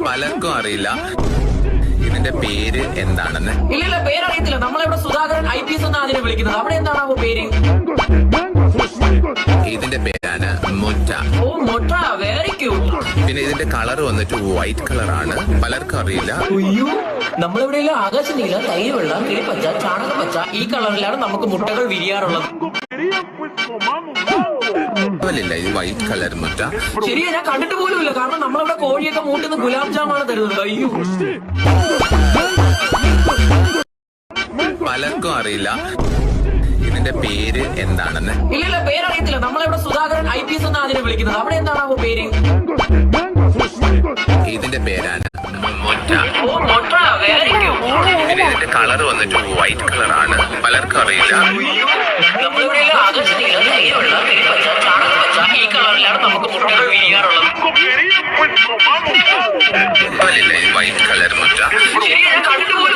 പലർക്കും അറിയില്ല ഇതിന്റെ പേര് എന്താണെന്ന്. ഇല്ല പേരറിയത്തില്ല. നമ്മളിവിടെ സുധാകരൻ IPS എന്നാണ് അതിനെ വിളിക്കുന്നത്. അവിടെ എന്താണാവോ പേര്? ഇതിന്റെ പേരാണ് മുറ്റ. ഓ മൊട്ട, വെരി ക്യൂട്ട്. പിന്നെ ഇതിന്റെ കളർ വന്നിട്ട് വൈറ്റ് കളറാണ്. പലർക്കും അറിയില്ല. അയ്യോ, നമ്മളിവിടെയുള്ള ആകാശ നീല, തൈര് വെള്ള, കിളിപ്പച്ച, ചാണകപ്പച്ച, ഈ കളറിലാണ് നമുക്ക് മുട്ടകൾ വിരിയാറുള്ളത്. ഇല്ല, ഇത് വൈറ്റ് കളർ മുറ്റ. ശരിയാ, ഞാൻ കണ്ടിട്ട് പോലുമില്ല. കാരണം നമ്മളിവിടെ കോഴിയൊക്കെ മൂട്ടുന്ന ഗുലാബ് ജാമാണ് തരുന്നത്. അയ്യോ, പലർക്കും അറിയില്ല ഇതിന്റെ പേര് എന്താണെന്ന്. ഇല്ല പേരറിയത്തില്ല. നമ്മളിവിടെ സുധാകരൻ IPS എന്നാണ് അതിനെ വിളിക്കുന്നത്. അവിടെ എന്താണാവോ പേര്? ഇതിന്റെ പേരാണ് മുറ്റ. ഓ മൊട്ട, വെരി ക്യൂട്ട്. പിന്നെ ഇതിന്റെ കളർ വന്നിട്ട് വൈറ്റ് കളറാണ്. പലർക്കും അറിയില്ല. നമ്മളിവിടെയുള്ള ആകാശ നീല, തൈര് വെള്ള, കിളിപ്പച്ച, ചാണകപ്പച്ച, ഈ കളറിലാണ് നമുക്ക് മുട്ടകൾ വിരിയാറുള്ളത്. ഇല്ല, ഇത് വൈറ്റ് കളർ മുറ്റ. ശരിയാ, ഞാൻ കണ്ടിട്ട് പോലും